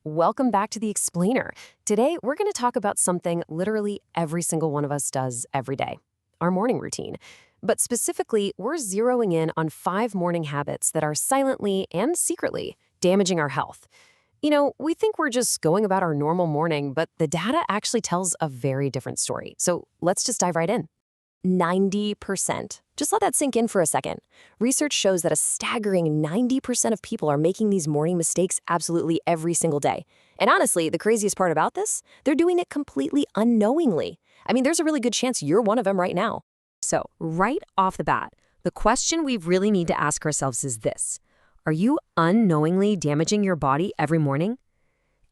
Welcome back to The Explainer. Today, we're going to talk about something literally every single one of us does every day, our morning routine. But specifically, we're zeroing in on 5 morning habits that are silently and secretly damaging our health. We think we're just going about our normal morning, but the data actually tells a very different story. So let's just dive right in. 90%. Just let that sink in for a second. Research shows that a staggering 90% of people are making these morning mistakes absolutely every single day. And honestly, the craziest part about this, they're doing it completely unknowingly. I mean, there's a really good chance you're one of them right now. So, right off the bat, the question we really need to ask ourselves is this. Are you unknowingly damaging your body every morning?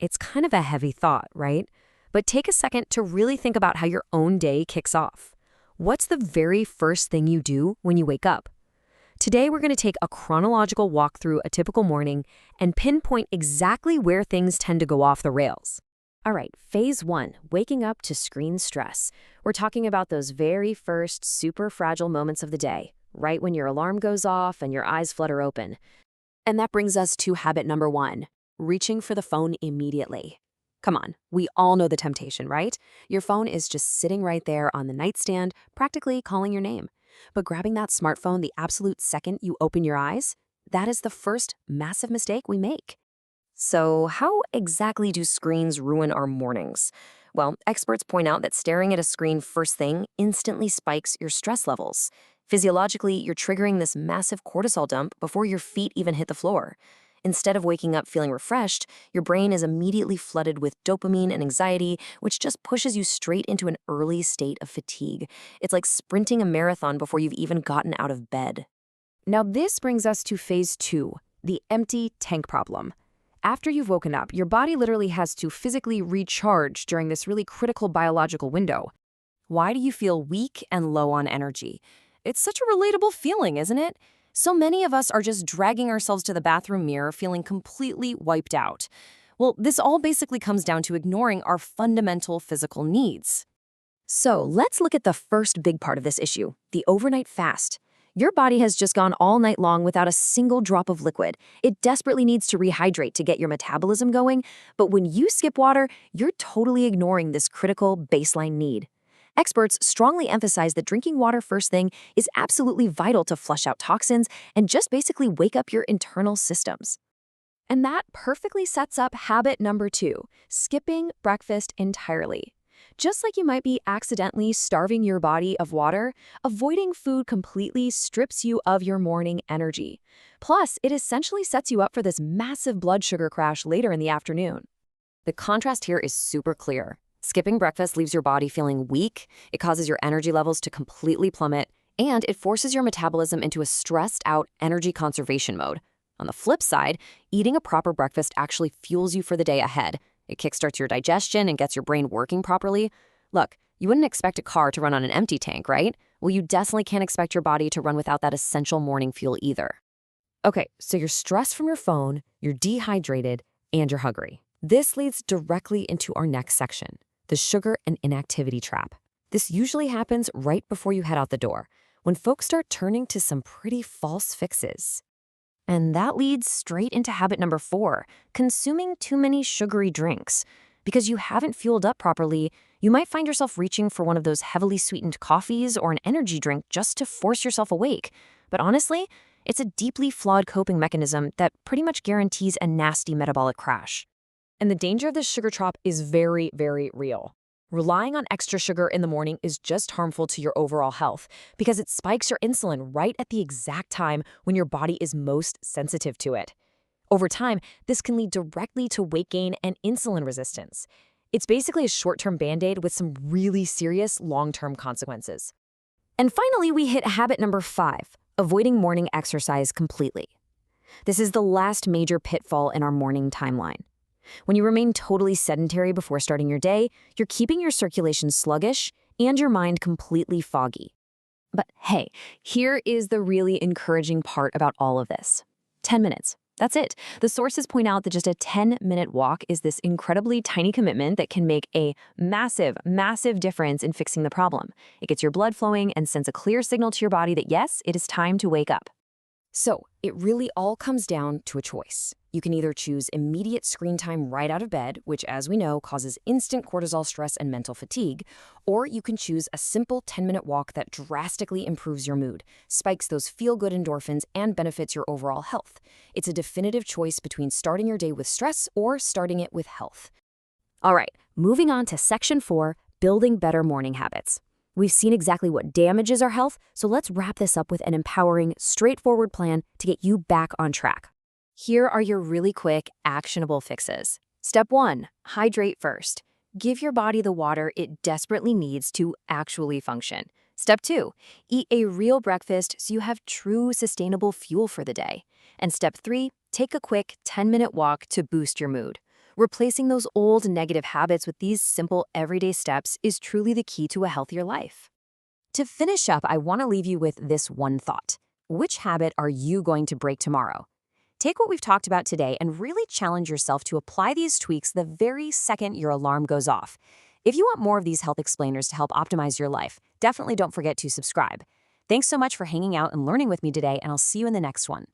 It's kind of a heavy thought, right? But take a second to really think about how your own day kicks off. What's the very first thing you do when you wake up? Today, we're going to take a chronological walk through a typical morning and pinpoint exactly where things tend to go off the rails. All right, phase 1, waking up to screen stress. We're talking about those very first super fragile moments of the day, right when your alarm goes off and your eyes flutter open. And that brings us to habit number 1, reaching for the phone immediately. Come on, we all know the temptation, right? Your phone is just sitting right there on the nightstand, practically calling your name. But grabbing that smartphone the absolute second you open your eyes, that is the first massive mistake we make. So how exactly do screens ruin our mornings? Well, experts point out that staring at a screen first thing instantly spikes your stress levels. Physiologically, you're triggering this massive cortisol dump before your feet even hit the floor. Instead of waking up feeling refreshed, your brain is immediately flooded with dopamine and anxiety, which just pushes you straight into an early state of fatigue. It's like sprinting a marathon before you've even gotten out of bed. Now, this brings us to phase 2, the empty tank problem. After you've woken up, your body literally has to physically recharge during this really critical biological window. Why do you feel weak and low on energy? It's such a relatable feeling, isn't it? So many of us are just dragging ourselves to the bathroom mirror feeling completely wiped out. Well, this all basically comes down to ignoring our fundamental physical needs. So let's look at the first big part of this issue, the overnight fast. Your body has just gone all night long without a single drop of liquid. It desperately needs to rehydrate to get your metabolism going, but when you skip water, you're totally ignoring this critical baseline need. Experts strongly emphasize that drinking water first thing is absolutely vital to flush out toxins and just basically wake up your internal systems. And that perfectly sets up habit number 2, skipping breakfast entirely. Just like you might be accidentally starving your body of water, avoiding food completely strips you of your morning energy. Plus, it essentially sets you up for this massive blood sugar crash later in the afternoon. The contrast here is super clear. Skipping breakfast leaves your body feeling weak, it causes your energy levels to completely plummet, and it forces your metabolism into a stressed-out energy conservation mode. On the flip side, eating a proper breakfast actually fuels you for the day ahead. It kickstarts your digestion and gets your brain working properly. Look, you wouldn't expect a car to run on an empty tank, right? Well, you definitely can't expect your body to run without that essential morning fuel either. Okay, so you're stressed from your phone, you're dehydrated, and you're hungry. This leads directly into our next section, the sugar and inactivity trap. This usually happens right before you head out the door, when folks start turning to some pretty false fixes. And that leads straight into habit number 4, consuming too many sugary drinks. Because you haven't fueled up properly, you might find yourself reaching for one of those heavily sweetened coffees or an energy drink just to force yourself awake. But honestly, it's a deeply flawed coping mechanism that pretty much guarantees a nasty metabolic crash. And the danger of this sugar trap is very, very real. Relying on extra sugar in the morning is just harmful to your overall health because it spikes your insulin right at the exact time when your body is most sensitive to it. Over time, this can lead directly to weight gain and insulin resistance. It's basically a short-term band-aid with some really serious long-term consequences. And finally, we hit habit number 5, avoiding morning exercise completely. This is the last major pitfall in our morning timeline. When you remain totally sedentary before starting your day, you're keeping your circulation sluggish and your mind completely foggy. But hey, here is the really encouraging part about all of this. 10 minutes. That's it. The sources point out that just a 10-minute walk is this incredibly tiny commitment that can make a massive, massive difference in fixing the problem. It gets your blood flowing and sends a clear signal to your body that yes, it is time to wake up. So, it really all comes down to a choice. You can either choose immediate screen time right out of bed, which, as we know, causes instant cortisol stress and mental fatigue, or you can choose a simple 10-minute walk that drastically improves your mood, spikes those feel good endorphins, and benefits your overall health. It's a definitive choice between starting your day with stress or starting it with health. All right, moving on to Section 4, Building Better Morning Habits. We've seen exactly what damages our health, so let's wrap this up with an empowering, straightforward plan to get you back on track. Here are your really quick, actionable fixes. Step 1, hydrate first. Give your body the water it desperately needs to actually function. Step 2, eat a real breakfast so you have true sustainable fuel for the day. And step 3, take a quick 10-minute walk to boost your mood. Replacing those old negative habits with these simple everyday steps is truly the key to a healthier life. To finish up, I want to leave you with this one thought. Which habit are you going to break tomorrow? Take what we've talked about today and really challenge yourself to apply these tweaks the very second your alarm goes off. If you want more of these health explainers to help optimize your life, definitely don't forget to subscribe. Thanks so much for hanging out and learning with me today, and I'll see you in the next one.